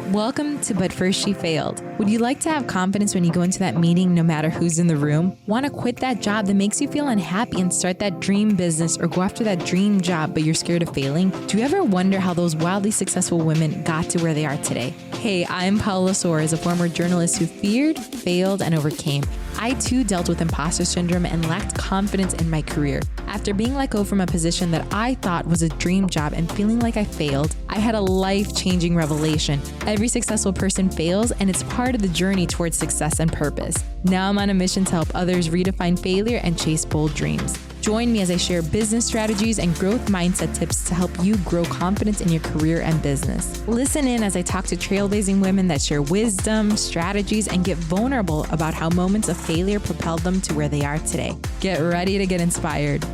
Welcome to But First She Failed. Would you like to have confidence when you go into that meeting no matter who's in the room? Want to quit that job that makes you feel unhappy and start that dream business or go after that dream job but you're scared of failing? Do you ever wonder how those wildly successful women got to where they are today? Hey, I'm Paula Soares, a former journalist who feared, failed, and overcame. I too dealt with imposter syndrome and lacked confidence in my career. After being let go from a position that I thought was a dream job and feeling like I failed, I had a life-changing revelation. Every successful person fails, and it's part of the journey towards success and purpose. Now I'm on a mission to help others redefine failure and chase bold dreams. Join me as I share business strategies and growth mindset tips to help you grow confidence in your career and business. Listen in as I talk to trailblazing women that share wisdom, strategies, and get vulnerable about how moments of failure propelled them to where they are today. Get ready to get inspired.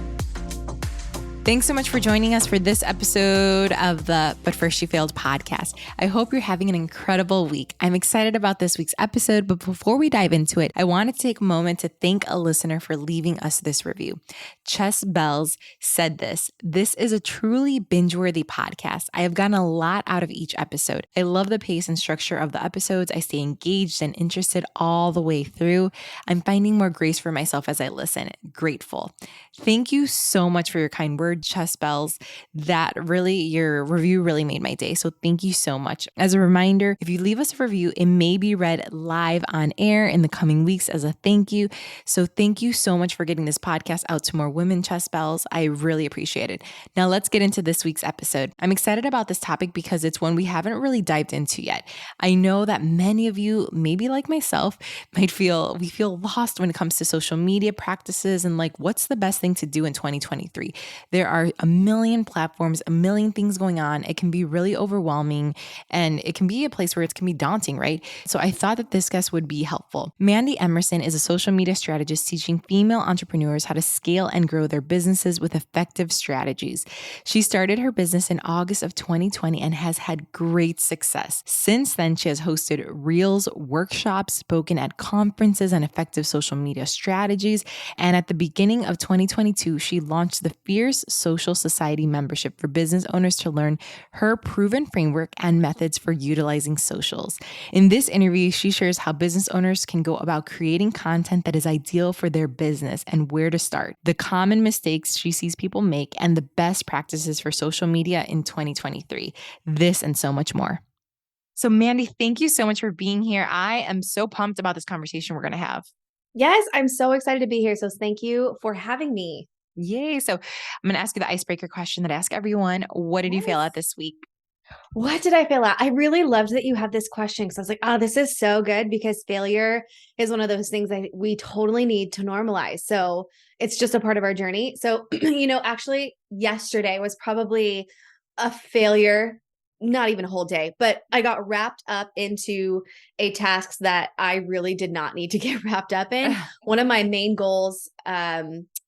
Thanks so much for joining us for this episode of the But First She Failed podcast. I hope you're having an incredible week. I'm excited about this week's episode, but before we dive into it, I want to take a moment to thank a listener for leaving us this review. Chess Bells said this is a truly binge-worthy podcast. I have gotten a lot out of each episode. I love the pace and structure of the episodes. I stay engaged and interested all the way through. I'm finding more grace for myself as I listen. Grateful. Thank you so much for your kind words, Chess Bells. Your review really made my day. So thank you so much. As a reminder, if you leave us a review, it may be read live on air in the coming weeks as a thank you. So thank you so much for getting this podcast out to more women, Chess Bells. I really appreciate it. Now let's get into this week's episode. I'm excited about this topic because it's one we haven't really dived into yet. I know that many of you, maybe like myself, we feel lost when it comes to social media practices and like what's the best thing to do in 2023. There are a million platforms, a million things going on. It can be really overwhelming and it can be a place where it can be daunting, right? So I thought that this guest would be helpful. Mandy Emerson is a social media strategist teaching female entrepreneurs how to scale and grow their businesses with effective strategies. She started her business in August of 2020 and has had great success. Since then, she has hosted Reels workshops, spoken at conferences on effective social media strategies, and at the beginning of 2022, she launched the Fierce Social Society membership for business owners to learn her proven framework and methods for utilizing socials. In this interview, she shares how business owners can go about creating content that is ideal for their business and where to start, the common mistakes she sees people make, and the best practices for social media in 2023. This and so much more. So Mandy, thank you so much for being here. I am so pumped about this conversation we're going to have. Yes, I'm so excited to be here. So thank you for having me. Yay. So I'm going to ask you the icebreaker question that I ask everyone. What did you fail at this week? What did I fail at? I really loved that you had this question because I was like, oh, this is so good because failure is one of those things that we totally need to normalize. So it's just a part of our journey. So, actually yesterday was probably a failure, not even a whole day, but I got wrapped up into a task that I really did not need to get wrapped up in. One of my main goals,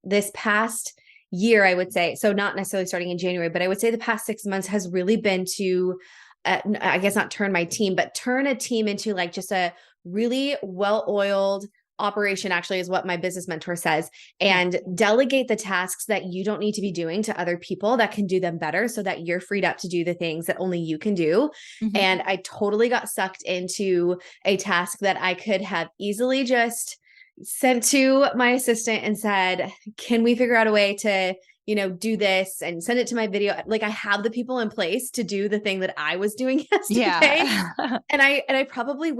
this past year, I would say, so not necessarily starting in January, but I would say the past 6 months has really been to, I guess not turn my team, but turn a team into like just a really well-oiled operation, actually is what my business mentor says, and delegate the tasks that you don't need to be doing to other people that can do them better so that you're freed up to do the things that only you can do. Mm-hmm. And I totally got sucked into a task that I could have easily just sent to my assistant and said, can we figure out a way to, do this and send it to my video? Like I have the people in place to do the thing that I was doing yesterday. Yeah. and I probably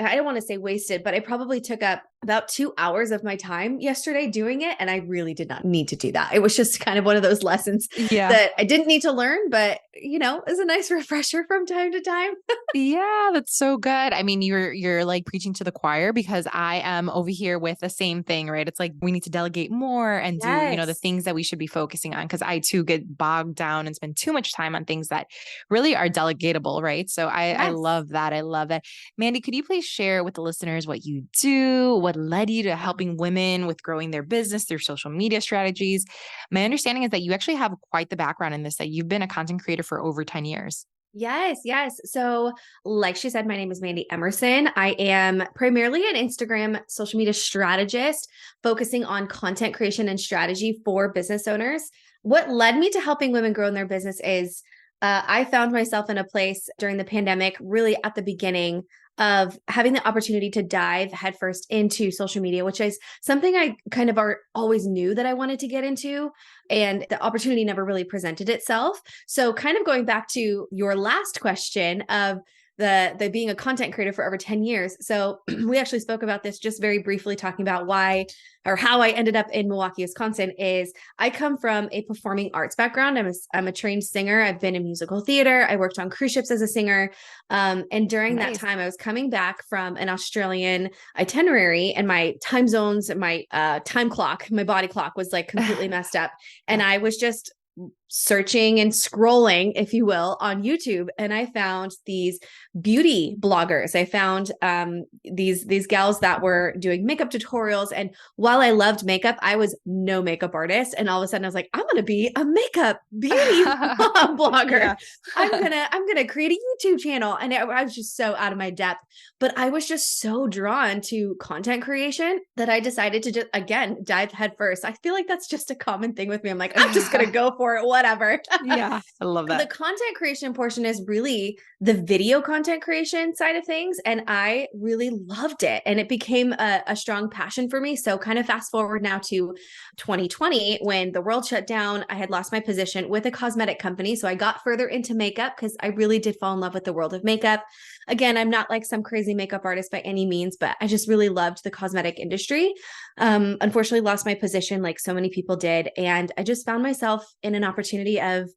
I don't want to say wasted, but I probably took up about 2 hours of my time yesterday doing it. And I really did not need to do that. It was just kind of one of those lessons that I didn't need to learn, but is a nice refresher from time to time. Yeah, that's so good. I mean, you're like preaching to the choir because I am over here with the same thing, right? It's like we need to delegate more and do, the things that we should be focusing on because I too get bogged down and spend too much time on things that really are delegatable, right? So I love that. I love that. Mandy, could you please share with the listeners what you do, what led you to helping women with growing their business through social media strategies? My understanding is that you actually have quite the background in this, that you've been a content creator for over 10 years. Yes. So like she said, my name is Mandy Emerson. I am primarily an Instagram social media strategist focusing on content creation and strategy for business owners. What led me to helping women grow in their business is I found myself in a place during the pandemic, really at the beginning of having the opportunity to dive headfirst into social media, which is something I kind of always knew that I wanted to get into. And the opportunity never really presented itself. So, kind of going back to your last question of the being a content creator for over 10 years. So we actually spoke about this just very briefly, talking about why or how I ended up in Milwaukee, Wisconsin. Is I come from a performing arts background. I'm a trained singer. I've been in musical theater. I worked on cruise ships as a singer. And during that time, I was coming back from an Australian itinerary, and my time zones and my time clock, my body clock was like completely messed up. And I was just searching and scrolling, if you will, on YouTube, and I found these beauty bloggers. I found these gals that were doing makeup tutorials, and while I loved makeup, I was no makeup artist. And all of a sudden, I was like, I'm gonna be a makeup beauty blogger. I'm gonna create a YouTube channel, and I was just so out of my depth. But I was just so drawn to content creation that I decided to just again dive headfirst. I feel like that's just a common thing with me. I'm like, I'm just gonna go for it, whatever. Yeah, I love that. The content creation portion is really the video content creation side of things. And I really loved it. And it became a strong passion for me. So kind of fast forward now to 2020, when the world shut down, I had lost my position with a cosmetic company. So I got further into makeup because I really did fall in love with the world of makeup. Again, I'm not like some crazy makeup artist by any means, but I just really loved the cosmetic industry. Unfortunately, lost my position like so many people did. And I just found myself in an opportunity of,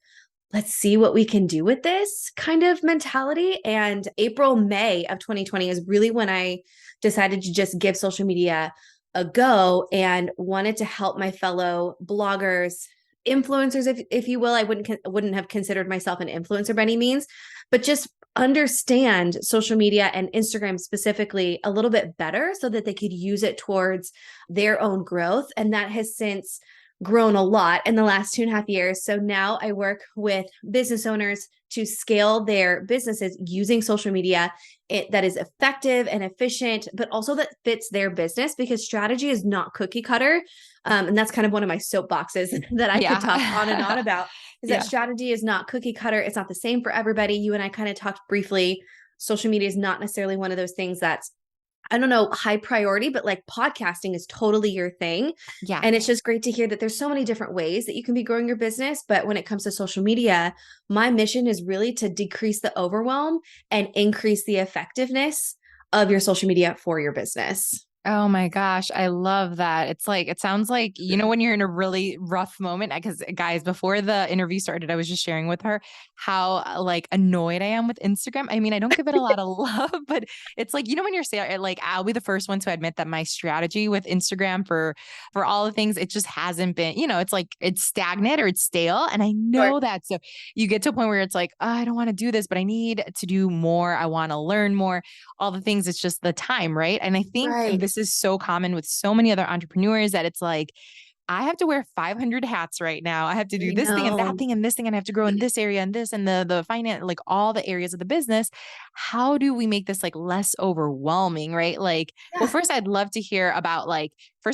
let's see what we can do with this kind of mentality. And April, May of 2020 is really when I decided to just give social media a go and wanted to help my fellow bloggers, influencers, if you will. I wouldn't have considered myself an influencer by any means, but just understand social media and Instagram specifically a little bit better so that they could use it towards their own growth. And that has since grown a lot in the last 2.5 years. So now I work with business owners to scale their businesses using social media that is effective and efficient, but also that fits their business, because strategy is not cookie cutter. And that's kind of one of my soapboxes that I could talk on and on about, is that strategy is not cookie cutter. It's not the same for everybody. You and I kind of talked briefly. Social media is not necessarily one of those things that's, I don't know, high priority, but like podcasting is totally your thing. Yeah. And it's just great to hear that there's so many different ways that you can be growing your business. But when it comes to social media, my mission is really to decrease the overwhelm and increase the effectiveness of your social media for your business. Oh my gosh, I love that. It's like, it sounds like, when you're in a really rough moment, because guys, before the interview started, I was just sharing with her how like annoyed I am with Instagram. I mean, I don't give it a lot of love, but it's like, when you're saying like, I'll be the first one to admit that my strategy with Instagram for all the things, it just hasn't been, it's like it's stagnant or it's stale. And I know that. So you get to a point where it's like, oh, I don't want to do this, but I need to do more. I want to learn more, all the things. It's just the time, right? And I think this is so common with so many other entrepreneurs that it's like, I have to wear 500 hats right now. I have to do this thing and that thing and this thing, and I have to grow in this area and this and the finance, like all the areas of the business. How do we make this like less overwhelming, right? Like, well, first I'd love to hear about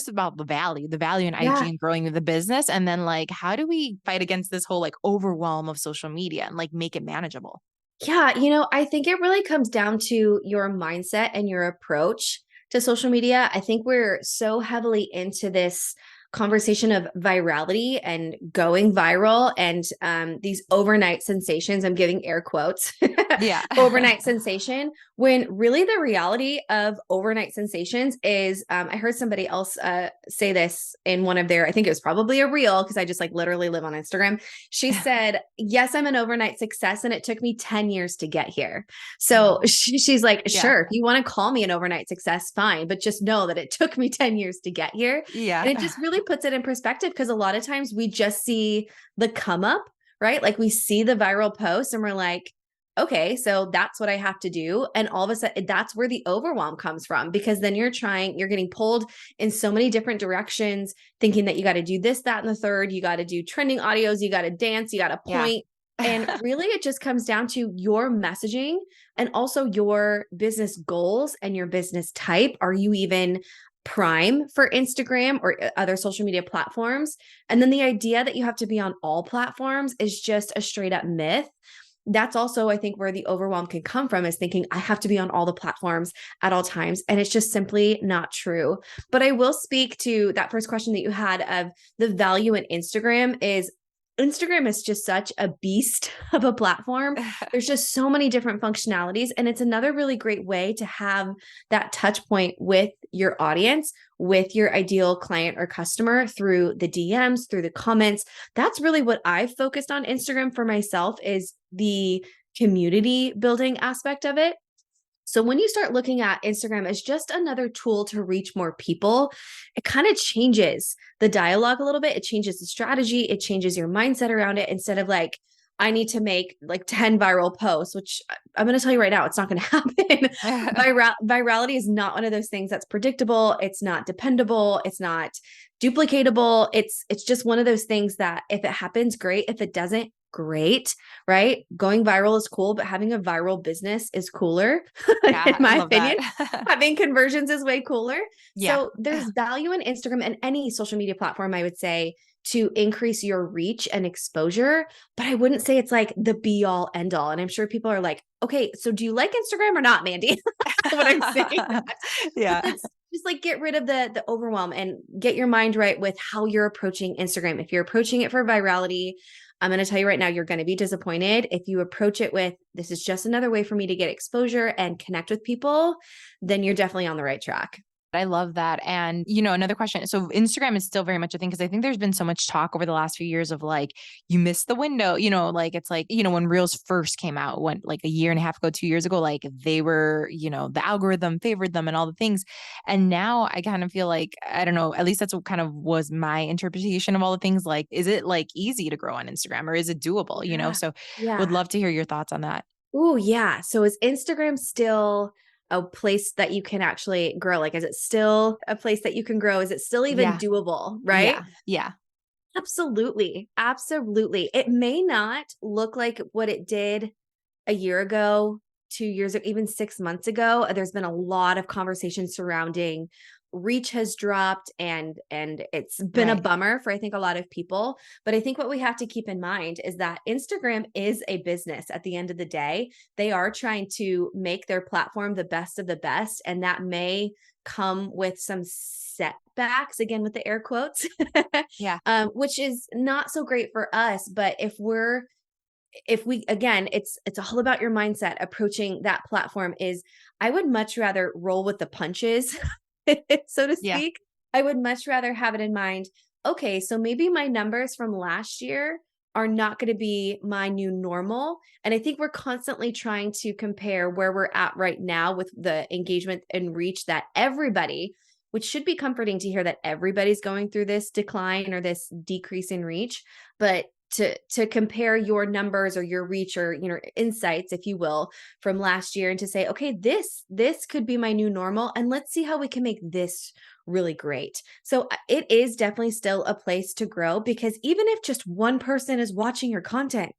about the value in IG and growing the business. And then like, how do we fight against this whole like overwhelm of social media and like make it manageable? Yeah, I think it really comes down to your mindset and your approach to social media. I think we're so heavily into this conversation of virality and going viral and these overnight sensations. I'm giving air quotes. Yeah. Overnight sensation, when really the reality of overnight sensations is, I heard somebody else say this in one of their, I think it was probably a reel, because I just like literally live on Instagram. She said, yes, I'm an overnight success, and it took me 10 years to get here. So she's like, sure, if you want to call me an overnight success, fine, but just know that it took me 10 years to get here. Yeah. And it just really puts it in perspective, because a lot of times we just see the come up, right? Like we see the viral post and we're like, okay, so that's what I have to do. And all of a sudden, that's where the overwhelm comes from, because then you're getting pulled in so many different directions, thinking that you got to do this, that, and the third. You got to do trending audios, you got to dance, you got to point. And really, it just comes down to your messaging and also your business goals and your business type. Are you even prime for Instagram or other social media platforms? And then the idea that you have to be on all platforms is just a straight up myth. that's also, I think, where the overwhelm can come from, is thinking I have to be on all the platforms at all times. And it's just simply not true. But I will speak to that first question that you had of the value in Instagram is just such a beast of a platform. There's just so many different functionalities. And it's another really great way to have that touch point with your audience, with your ideal client or customer through the DMs, through the comments. That's really what I've focused on Instagram for myself, is the community building aspect of it. So when you start looking at Instagram as just another tool to reach more people, it kind of changes the dialogue a little bit. It changes the strategy. It changes your mindset around it. Instead of like, I need to make like 10 viral posts, which I'm going to tell you right now, it's not going to happen. Virality is not one of those things that's predictable. It's not dependable. It's not duplicatable. It's just one of those things that if it happens, great. If it doesn't, great, right? Going viral is cool, but having a viral business is cooler, Yeah, in I my love opinion. that. Having conversions is way cooler. Yeah. So there's value in Instagram and any social media platform, I would say, to increase your reach and exposure. But I wouldn't say it's like the be all end all. And I'm sure people are like, okay, so do you like Instagram or not, Mandy? What I'm saying. Yeah. Let's just like get rid of the overwhelm and get your mind right with how you're approaching Instagram. If you're approaching it for virality, I'm going to tell you right now, you're going to be disappointed. If you approach it with, this is just another way for me to get exposure and connect with people, then you're definitely on the right track. I love that. And, another question. So Instagram is still very much a thing because I think there's been so much talk over the last few years of like, you missed the window, like it's like, when Reels first came out, when like a year and a half ago, 2 years ago, like they were, the algorithm favored them and all the things. And now I kind of feel like, I don't know, at least that's what kind of was my interpretation of all the things. Like, is it like easy to grow on Instagram or is it doable, Yeah. So would Yeah. love to hear your thoughts on that. Oh, yeah. So is Instagram still a place that you can actually grow? Like, is it still a place that you can grow? Is it still even Yeah. doable? Right? Yeah. Yeah. Absolutely. Absolutely. It may not look like what it did a year ago, 2 years ago, even 6 months ago. There's been a lot of conversation surrounding reach has dropped and it's been a Right. bummer for I think a lot of people. But I think what we have to keep in mind is that Instagram is a business at the end of the day. They are trying to make their platform the best of the best. And that may come with some setbacks, again with the air quotes, Yeah. which is not so great for us. But if we again, it's all about your mindset approaching that platform. Is I would much rather roll with the punches, so to Yeah. speak. I would much rather have it in mind, okay, so maybe my numbers from last year are not going to be my new normal. And I think we're constantly trying to compare where we're at right now with the engagement and reach that everybody, which should be comforting to hear that everybody's going through this decline or this decrease in reach. But to compare your numbers or your reach or insights, if you will, from last year, and to say, okay, this could be my new normal, and let's see how we can make this really great. So it is definitely still a place to grow, because even if just one person is watching your content,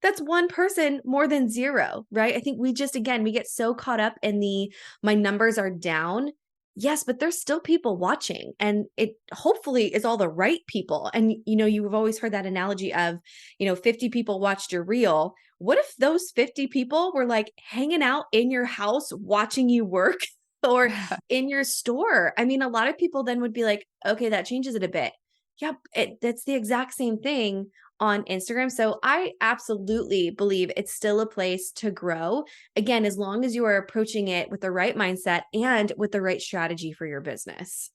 that's one person more than zero, right? I think we get so caught up in the my numbers are down. Yes, but there's still people watching, and it hopefully is all the right people. And you've always heard that analogy of, 50 people watched your reel. What if those 50 people were like hanging out in your house watching you work or in your store? I mean, a lot of people then would be like, okay, that changes it a bit. Yep, that's the exact same thing on Instagram. So I absolutely believe it's still a place to grow. Again, as long as you are approaching it with the right mindset and with the right strategy for your business.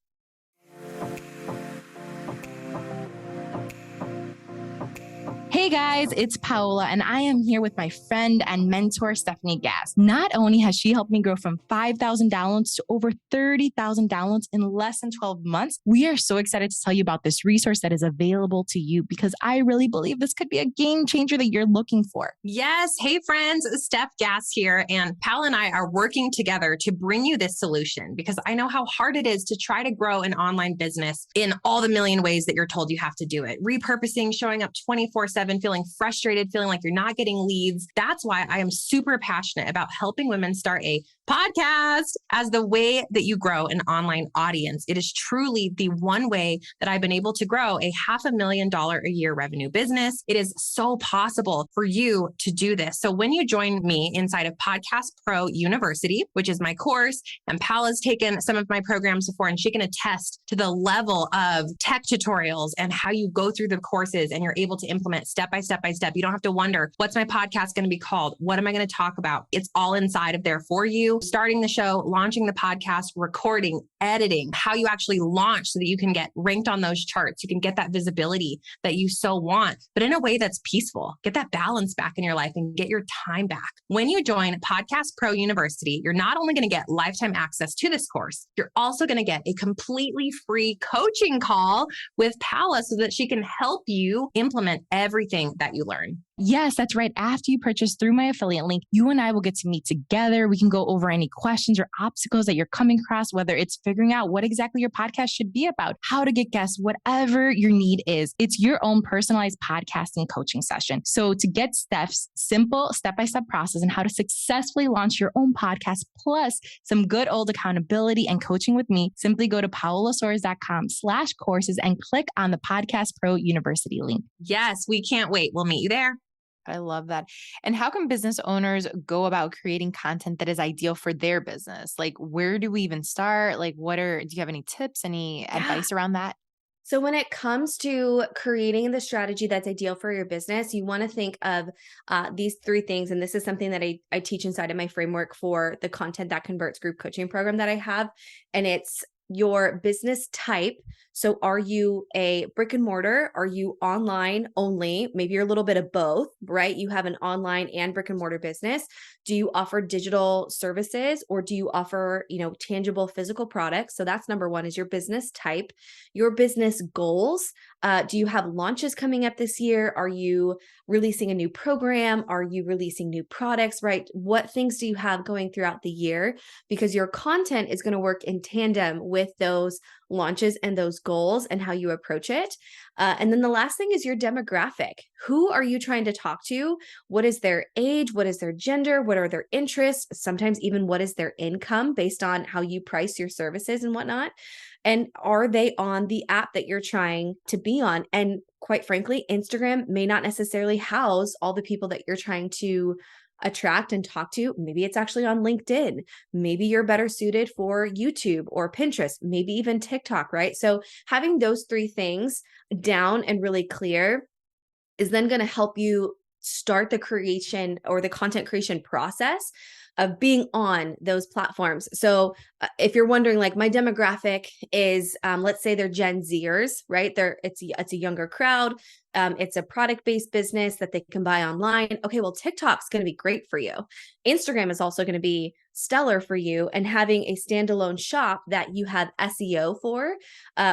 Hey guys, it's Paola, and I am here with my friend and mentor, Stephanie Gass. Not only has she helped me grow from 5,000 downloads to over 30,000 downloads in less than 12 months, we are so excited to tell you about this resource that is available to you, because I really believe this could be a game changer that you're looking for. Yes. Hey friends, Steph Gass here, and Pal and I are working together to bring you this solution, because I know how hard it is to try to grow an online business in all the million ways that you're told you have to do it. Repurposing, showing up 24/7, feeling frustrated, feeling like you're not getting leads. That's why I am super passionate about helping women start a podcast as the way that you grow an online audience. It is truly the one way that I've been able to grow a $500,000 a year revenue business. It is so possible for you to do this. So when you join me inside of Podcast Pro University, which is my course, and Paula's taken some of my programs before, and she can attest to the level of tech tutorials and how you go through the courses and you're able to implement step by step by step. You don't have to wonder, what's my podcast going to be called? What am I going to talk about? It's all inside of there for you. Starting the show, launching the podcast, recording, editing, how you actually launch so that you can get ranked on those charts. You can get that visibility that you so want, but in a way that's peaceful. Get that balance back in your life and get your time back. When you join Podcast Pro University, you're not only going to get lifetime access to this course, you're also going to get a completely free coaching call with Paula so that she can help you implement everything that you learn. Yes, that's right. After you purchase through my affiliate link, you and I will get to meet together. We can go over any questions or obstacles that you're coming across, whether it's figuring out what exactly your podcast should be about, how to get guests, whatever your need is. It's your own personalized podcasting coaching session. So to get Steph's simple step-by-step process and how to successfully launch your own podcast, plus some good old accountability and coaching with me, simply go to paolasores.com/courses and click on the Podcast Pro University link. Yes, we can't wait. We'll meet you there. I love that. And how can business owners go about creating content that is ideal for their business? Like, where do we even start? Like, do you have any tips, any advice around that? So when it comes to creating the strategy that's ideal for your business, you want to think of these three things. And this is something that I teach inside of my framework for the Content That Converts group coaching program that I have. And it's your business type. So are you a brick and mortar? Are you online only? Maybe you're a little bit of both, right? You have an online and brick and mortar business. Do you offer digital services or do you offer, tangible physical products? So that's number one, is your business type. Your business goals. Do you have launches coming up this year? Are you releasing a new program? Are you releasing new products, right? What things do you have going throughout the year? Because your content is going to work in tandem with those launches and those goals and how you approach it. And then the last thing is your demographic. Who are you trying to talk to? What is their age? What is their gender? What are their interests? Sometimes even what is their income based on how you price your services and whatnot. And are they on the app that you're trying to be on? And quite frankly, Instagram may not necessarily house all the people that you're trying to attract and talk to. Maybe it's actually on LinkedIn. Maybe you're better suited for YouTube or Pinterest, maybe even TikTok, right? So having those three things down and really clear is then going to help you start the creation or the content creation process of being on those platforms. So if you're wondering, like, my demographic is, let's say they're Gen Zers, right? It's a younger crowd. It's a product-based business that they can buy online. Okay, well, TikTok's going to be great for you. Instagram is also going to be stellar for you, and having a standalone shop that you have SEO for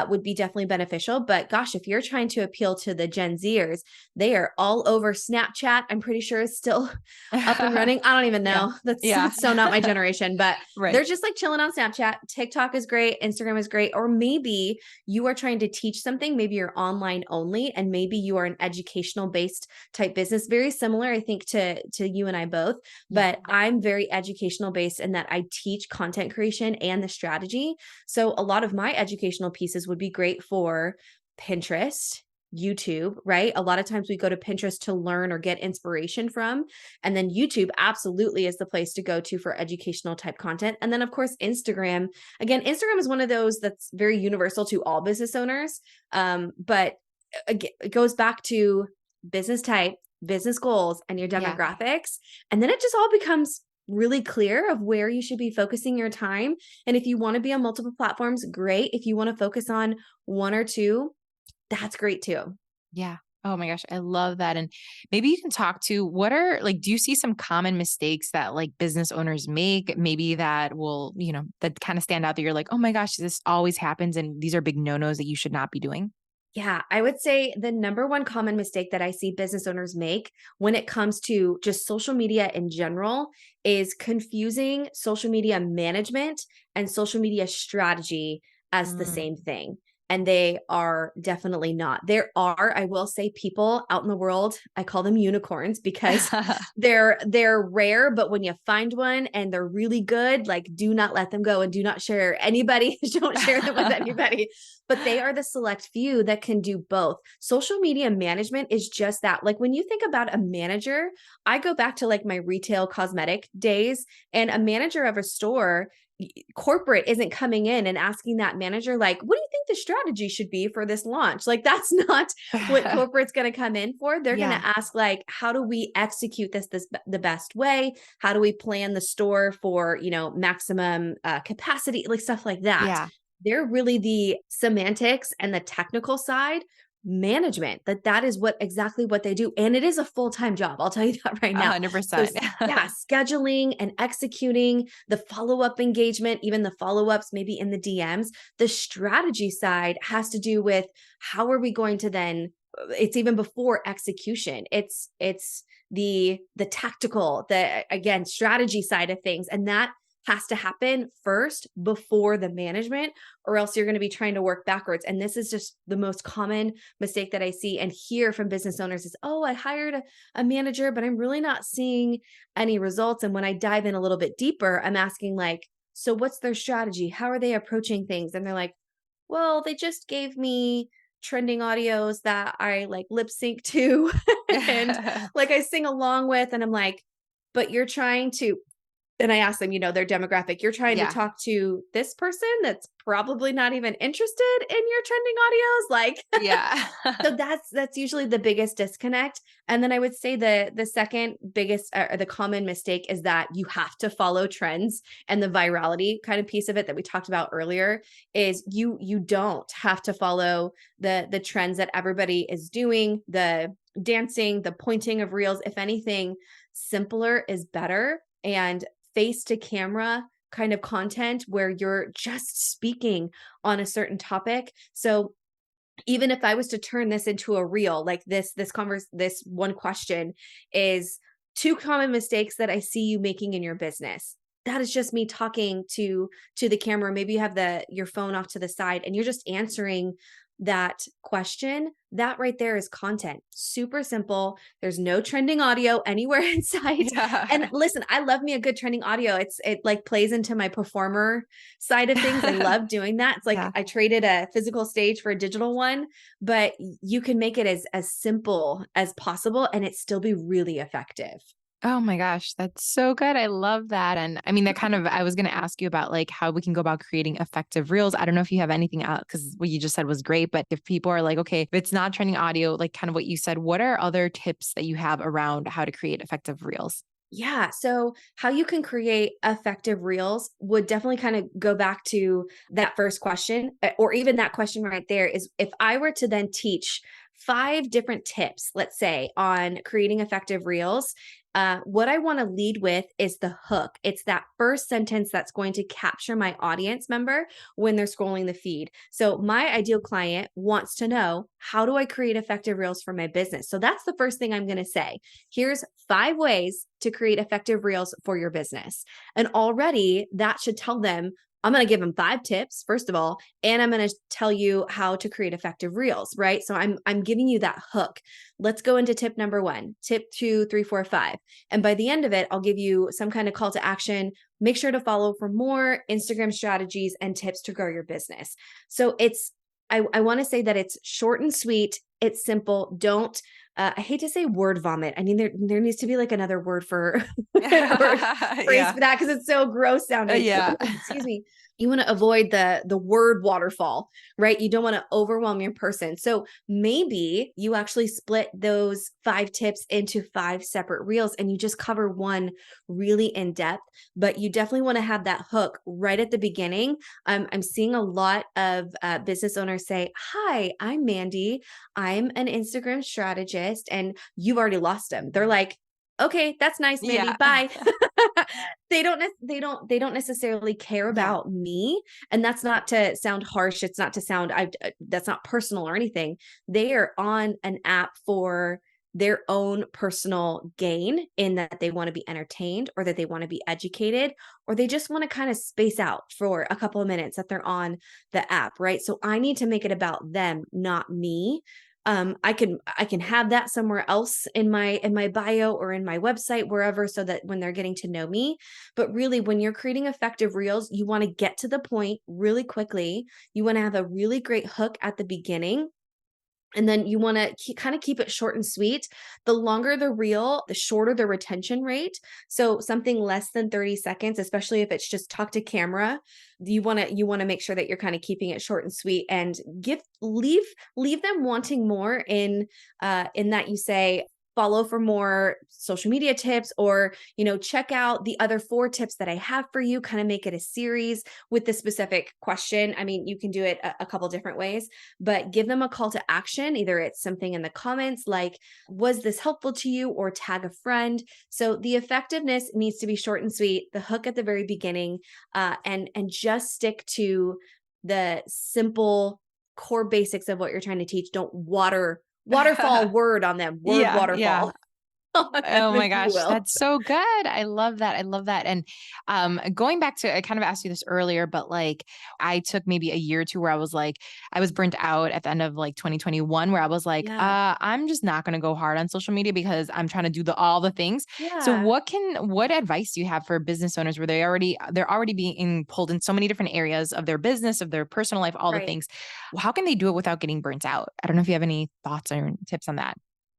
would be definitely beneficial. But gosh, if you're trying to appeal to the Gen Zers, they are all over Snapchat. I'm pretty sure it's still up and running. I don't even know. That's so not my generation, but Right. They're just like chilling on Snapchat. TikTok is great. Instagram is great. Or maybe you are trying to teach something. Maybe you're online only, and maybe you are an educational based type business. Very similar, I think, to you and I both. But I'm very educational based in that I teach content creation and the strategy. So a lot of my educational pieces would be great for Pinterest, YouTube, right? A lot of times we go to Pinterest to learn or get inspiration from. And then YouTube absolutely is the place to go to for educational type content. And then of course, Instagram. Again, Instagram is one of those that's very universal to all business owners. But again, it goes back to business type, business goals, and your demographics. And then it just all becomes really clear of where you should be focusing your time. And if you want to be on multiple platforms, great. If you want to focus on one or two, that's great too. Yeah. Oh my gosh, I love that. And maybe you can talk to do you see some common mistakes that like business owners make? Maybe that will, that kind of stand out that you're like, oh my gosh, this always happens. And these are big no-nos that you should not be doing. Yeah, I would say the number one common mistake that I see business owners make when it comes to just social media in general is confusing social media management and social media strategy as the same thing. and they are definitely not. There are, I will say, people out in the world, I call them unicorns because they're rare, but when you find one and they're really good, like do not let them go and do not share anybody, don't share them with anybody. But they are the select few that can do both. Social media management is just that. Like when you think about a manager, I go back to like my retail cosmetic days, and a manager of a store, corporate isn't coming in and asking that manager, like, what do you think the strategy should be for this launch? Like, that's not what corporate's going to come in for. They're going to ask, like, how do we execute this the best way? How do we plan the store for, maximum capacity, like stuff like that. Yeah. They're really the semantics and the technical side management, that is exactly what they do. And it is a full-time job. I'll tell you that right now. 100%. Yeah, scheduling and executing the follow-up engagement, even the follow-ups, maybe in the DMs. The strategy side has to do with how are we going to then, it's even before execution. It's the tactical, again, strategy side of things. And that has to happen first before the management, or else you're going to be trying to work backwards. And this is just the most common mistake that I see and hear from business owners is, oh, I hired a manager, but I'm really not seeing any results. And when I dive in a little bit deeper, I'm asking like, so what's their strategy? How are they approaching things? And they're like, well, they just gave me trending audios that I like lip sync to and like I sing along with. And I'm like, but you're trying to, and I ask them, their demographic, you're trying to talk to this person that's probably not even interested in your trending audios. Like, so that's usually the biggest disconnect. And then I would say the second biggest, or the common mistake is that you have to follow trends, and the virality kind of piece of it that we talked about earlier is you don't have to follow the trends that everybody is doing, the dancing, the pointing of reels. If anything, simpler is better. And face to camera kind of content where you're just speaking on a certain topic. So even if I was to turn this into a reel, like this one question is 2 common mistakes that I see you making in your business. That is just me talking to the camera. Maybe you have your phone off to the side and you're just answering that question. That right there is content. Super simple. There's no trending audio anywhere in sight. And listen, I love me a good trending audio. It like plays into my performer side of things. I love doing that. It's like I traded a physical stage for a digital one, but you can make it as simple as possible and it still be really effective. Oh my gosh, that's so good. I love that. And I mean, I was going to ask you about like how we can go about creating effective reels. I don't know if you have anything else, because what you just said was great. But if people are like, okay, if it's not trending audio, like kind of what you said, what are other tips that you have around how to create effective reels? Yeah. So how you can create effective reels would definitely kind of go back to that first question, or even that question right there is, if I were to then teach 5 different tips, let's say, on creating effective reels, what I want to lead with is the hook. It's that first sentence that's going to capture my audience member when they're scrolling the feed. So my ideal client wants to know, how do I create effective reels for my business? So that's the first thing I'm going to say. Here's 5 ways to create effective reels for your business. And already that should tell them, I'm going to give them 5 tips, first of all, and I'm going to tell you how to create effective reels, right? So I'm giving you that hook. Let's go into tip number 1, tip 2, 3, 4, 5. And by the end of it, I'll give you some kind of call to action. Make sure to follow for more Instagram strategies and tips to grow your business. So I want to say that it's short and sweet. It's simple. Don't, I hate to say word vomit. I mean, there needs to be like another word for phrase for that, because it's so gross sounding. Excuse me. You want to avoid the word waterfall, right? You don't want to overwhelm your person. So maybe you actually split those 5 tips into 5 separate reels and you just cover one really in depth, but you definitely want to have that hook right at the beginning. I'm seeing a lot of business owners say, hi, I'm Mandy. I'm an Instagram strategist, and you've already lost them. They're like, okay, that's nice, Mandy. Bye. They don't necessarily care about me. And that's not to sound harsh. It's not to sound, that's not personal or anything. They are on an app for their own personal gain in that they want to be entertained or that they want to be educated or they just want to kind of space out for a couple of minutes that they're on the app, right? So I need to make it about them, not me. I can have that somewhere else in my bio or in my website, wherever, so that when they're getting to know me. But really, when you're creating effective reels, you want to get to the point really quickly. You want to have a really great hook at the beginning. And then you want to kind of keep it short and sweet. The longer the reel, the shorter the retention rate. So something less than 30 seconds, especially if it's just talk to camera, you want to make sure that you're kind of keeping it short and sweet and leave them wanting more in that you say, follow for more social media tips, or check out the other 4 tips that I have for you. Kind of make it a series with the specific question. I mean, you can do it a couple different ways, but give them a call to action. Either it's something in the comments like, was this helpful to you, or tag a friend. So the effectiveness needs to be short and sweet, the hook at the very beginning, and just stick to the simple core basics of what you're trying to teach. Don't waterfall word on them, Yeah, waterfall yeah. on them, Oh my if you gosh, will. that's so good. I love that. I love that. And going back to, I kind of asked you this earlier, but like I took maybe a year or two where I was like, I was burnt out at the end of like 2021, where I was like, Yeah. I'm just not going to go hard on social media because I'm trying to do all the things. So Yeah. what advice do you have for business owners where they're already being pulled in so many different areas of their business, of their personal life, all the Right. things? How can they do it without getting burnt out? I don't know if you have any thoughts or tips on that.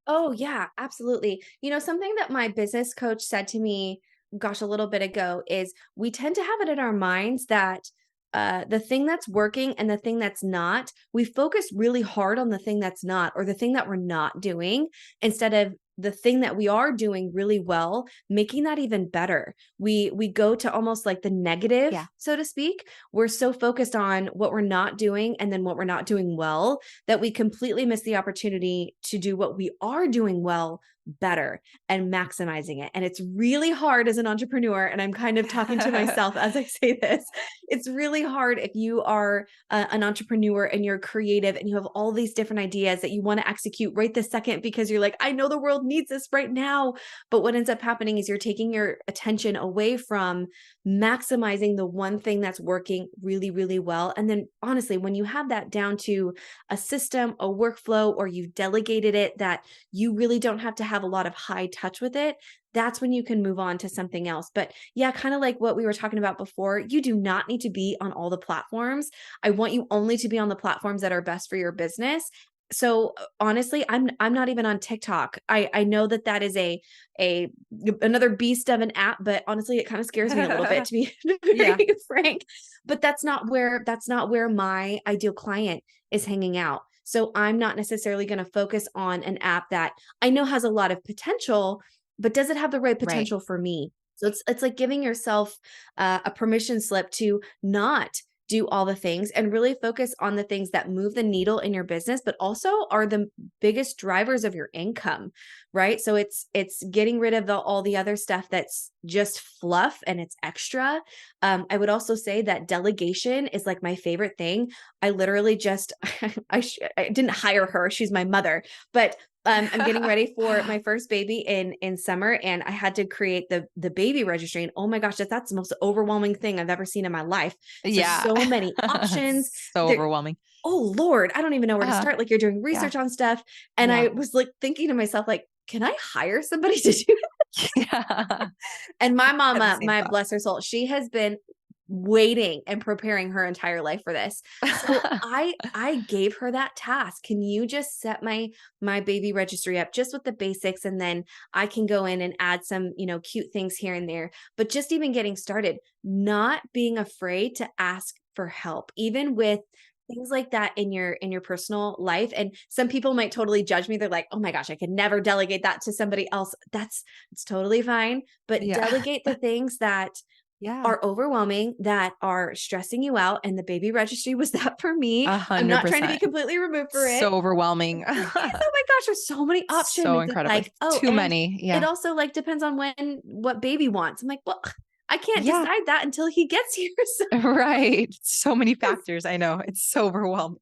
Oh, yeah, absolutely. Something that my business coach said to me, gosh, a little bit ago is we tend to have it in our minds that the thing that's working and the thing that's not, we focus really hard on the thing that's not, or the thing that we're not doing, instead of the thing that we are doing really well, making that even better. We go to almost like the negative, Yeah. so to speak. We're so focused on what we're not doing and then what we're not doing well that we completely miss the opportunity to do what we are doing well better and maximizing it. And it's really hard as an entrepreneur. And I'm kind of talking to myself as I say this. It's really hard if you are an entrepreneur and you're creative and you have all these different ideas that you want to execute right this second because you're like, I know the world needs this right now. But what ends up happening is you're taking your attention away from maximizing the one thing that's working really, really well. And then honestly, when you have that down to a system, a workflow, or you've delegated it that you really don't have to have a lot of high touch with it, that's when you can move on to something else. But yeah, kind of like what we were talking about before, you do not need to be on all the platforms. I want you only to be on the platforms that are best for your business. So honestly, I'm not even on TikTok. I know that is a another beast of an app, but honestly, it kind of scares me a little bit, to be Yeah. very frank. But that's not where my ideal client is hanging out. So I'm not necessarily going to focus on an app that I know has a lot of potential, but does it have the right Right. potential for me? So it's like giving yourself a permission slip to not do all the things and really focus on the things that move the needle in your business, but also are the biggest drivers of your income, right? So it's getting rid of all the other stuff that's just fluff and it's extra. I would also say that delegation is like my favorite thing. I literally just I didn't hire her; she's my mother, but I'm getting ready for my first baby in summer, and I had to create the baby registry. And oh my gosh, that's the most overwhelming thing I've ever seen in my life. There's Yeah. so many options. So There, overwhelming. oh Lord, I don't even know where to Uh-huh. start. Like you're doing Yeah. research on stuff, and Yeah. I was like thinking to myself, like, can I hire somebody to do Yeah. and my I had the mama, same my thought. bless her soul, she has been waiting and preparing her entire life for this. So I gave her that task. Can you just set my baby registry up just with the basics, and then I can go in and add some, cute things here and there. But just even getting started, not being afraid to ask for help, even with things like that in your personal life. And some people might totally judge me. They're like, "Oh my gosh, I could never delegate that to somebody else." It's totally fine, but Yeah. delegate the things that Yeah. are overwhelming, that are stressing you out, and the baby registry was that for me. I'm not trying to be 100%. completely removed for it. So overwhelming. It is, oh my gosh, there's so many options. So It's incredibly. like, oh, Too and many. it Yeah. also like depends on what baby wants. I'm like, well, I can't Yeah. decide that until he gets here. So Right. So many factors. I know. It's so overwhelming.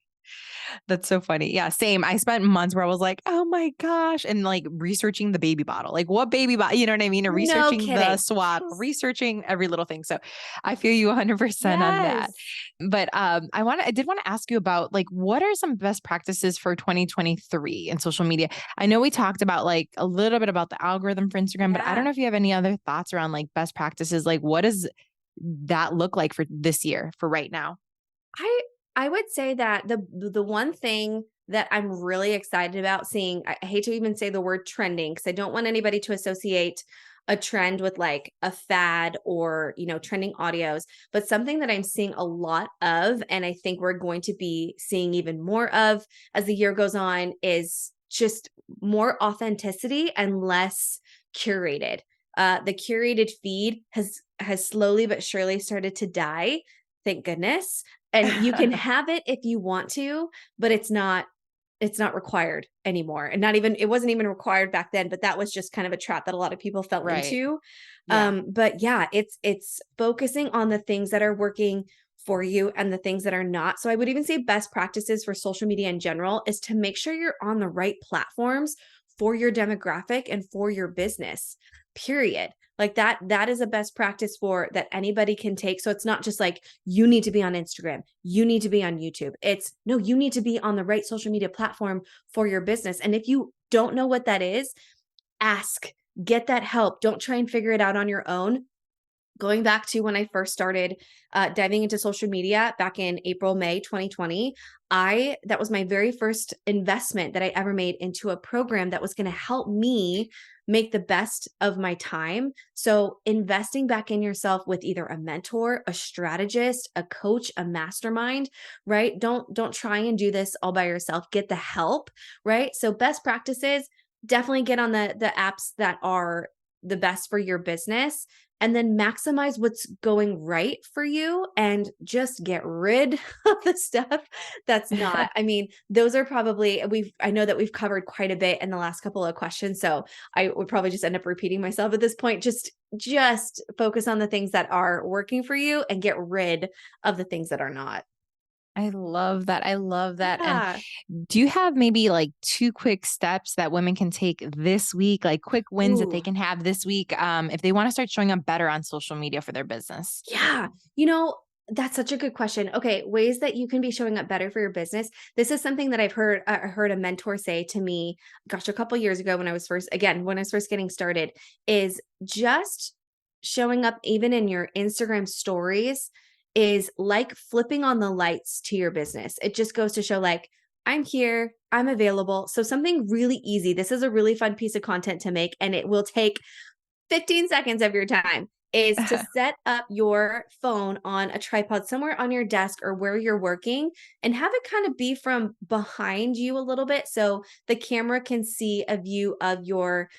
That's so funny. Yeah, same. I spent months where I was like, oh my gosh, and like researching the baby bottle, like what baby bottle, you know what I mean? And No researching the kidding. swab, researching every little thing. So I feel you 100% on that. Yes. But I did want to ask you about like, what are some best practices for 2023 in social media? I know we talked about like a little bit about the algorithm for Instagram, but I don't Yeah. know if you have any other thoughts around like best practices. Like, what does that look like for this year, for right now? I I would say that the one thing that I'm really excited about seeing, I hate to even say the word trending because I don't want anybody to associate a trend with like a fad or, trending audios, but something that I'm seeing a lot of, and I think we're going to be seeing even more of as the year goes on, is just more authenticity and less curated. The curated feed has slowly but surely started to die. Thank goodness, and you can have it if you want to, but it's not required anymore. And not even, it wasn't even required back then, but that was just kind of a trap that a lot of people fell Right. into. Yeah. But yeah, it's focusing on the things that are working for you and the things that are not. So I would even say best practices for social media in general is to make sure you're on the right platforms for your demographic and for your business. Period. Like that is a best practice for that anybody can take. So it's not just like you need to be on Instagram, you need to be on YouTube. It's no, you need to be on the right social media platform for your business. And if you don't know what that is, ask, get that help. Don't try and figure it out on your own. Going back to when I first started diving into social media back in April, May 2020, that was my very first investment that I ever made into a program that was going to help me make the best of my time. So investing back in yourself with either a mentor, a strategist, a coach, a mastermind, right? Don't try and do this all by yourself. Get the help, right? So best practices, definitely get on the apps that are the best for your business, and then maximize what's going right for you and just get rid of the stuff that's not. I mean, those are probably, I know that we've covered quite a bit in the last couple of questions, so I would probably just end up repeating myself at this point. Just focus on the things that are working for you and get rid of the things that are not. I love that. I love that. And Yeah. do you have maybe like two quick steps that women can take this week, like quick wins that Ooh. they can have this week, if they want to start showing up better on social media for their business? Yeah. That's such a good question. Okay, ways that you can be showing up better for your business. This is something that I've heard a mentor say to me, gosh, a couple years ago when I was first getting started, is just showing up even in your Instagram stories is like flipping on the lights to your business. It just goes to show like I'm here, I'm available. So something really easy. This is a really fun piece of content to make and it will take 15 seconds of your time is to set up your phone on a tripod somewhere on your desk or where you're working and have it kind of be from behind you a little bit so the camera can see a view of your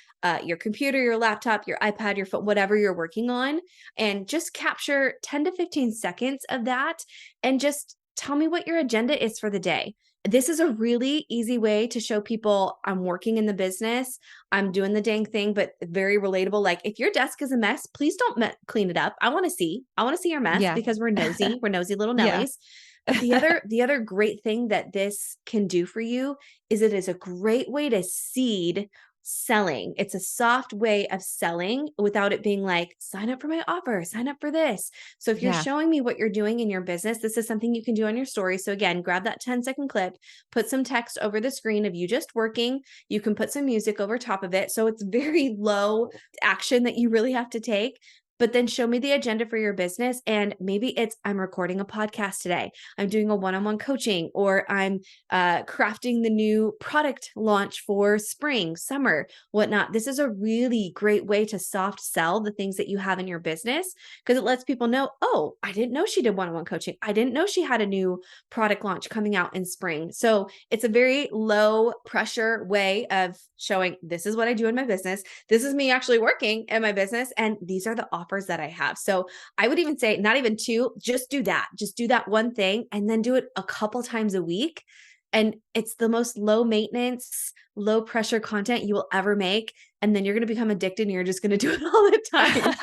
computer, your laptop, your iPad, your phone, whatever you're working on, and just capture 10 to 15 seconds of that and just tell me what your agenda is for the day. This is a really easy way to show people I'm working in the business. I'm doing the dang thing, but very relatable. Like if your desk is a mess, please don't clean it up. I want to see. I want to see your mess Yeah. because we're nosy. We're nosy little Yeah. Nellies. But the other great thing that this can do for you is it is a great way to seed selling. It's a soft way of selling without it being like, sign up for my offer, sign up for this. So if you're Yeah. showing me what you're doing in your business, this is something you can do on your story. So again, grab that 10-second clip, put some text over the screen of you just working. You can put some music over top of it. So it's very low action that you really have to take. But then show me the agenda for your business. And maybe it's I'm recording a podcast today. I'm doing a one-on-one coaching, or I'm crafting the new product launch for spring, summer, whatnot. This is a really great way to soft sell the things that you have in your business because it lets people know, oh, I didn't know she did one-on-one coaching. I didn't know she had a new product launch coming out in spring. So it's a very low pressure way of showing this is what I do in my business. This is me actually working in my business. And these are the offers that I have. So I would even say not even two, just do that. Just do that one thing and then do it a couple times a week. And it's the most low maintenance, low pressure content you will ever make. And then you're going to become addicted and you're just going to do it all the time.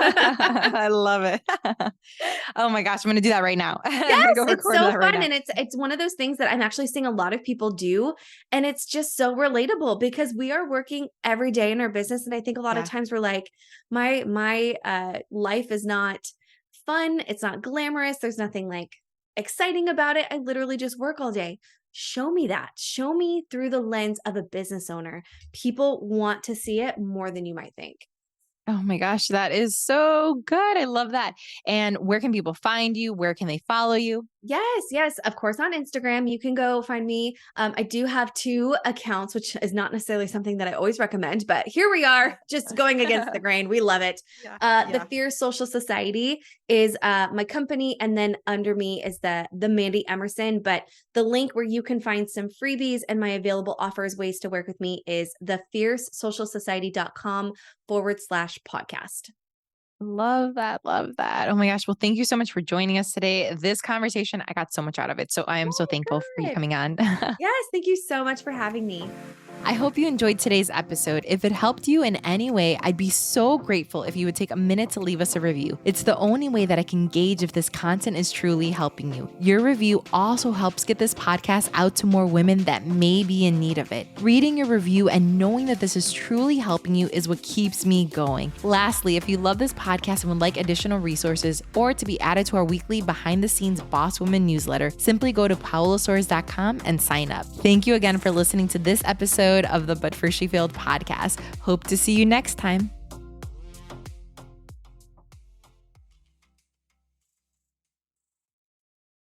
I love it. Oh my gosh, I'm going to do that right now. Yes, it's so fun. And it's one of those things that I'm actually seeing a lot of people do. And it's just so relatable because we are working every day in our business. And I think a lot of times we're like, my life is not fun. It's not glamorous. There's nothing like exciting about it. I literally just work all day. Show me that. Show me through the lens of a business owner. People want to see it more than you might think. Oh my gosh, that is so good. I love that. And where can people find you? Where can they follow you? Yes. Of course, on Instagram, you can go find me. I do have 2 accounts, which is not necessarily something that I always recommend, but here we are just going against the grain. We love it. The Fierce Social Society is my company. And then under me is the Mandy Emerson. But the link where you can find some freebies and my available offers, ways to work with me is thefiercesocialsociety.com/podcast. Love that. Love that. Oh my gosh. Well, thank you so much for joining us today. This conversation, I got so much out of it. So I am so thankful for you coming on. Yes. Thank you so much for having me. I hope you enjoyed today's episode. If it helped you in any way, I'd be so grateful if you would take a minute to leave us a review. It's the only way that I can gauge if this content is truly helping you. Your review also helps get this podcast out to more women that may be in need of it. Reading your review and knowing that this is truly helping you is what keeps me going. Lastly, if you love this podcast and would like additional resources or to be added to our weekly behind the scenes Boss Woman newsletter, simply go to paolasoares.com and sign up. Thank you again for listening to this episode of the But First She Failed podcast. Hope to see you next time.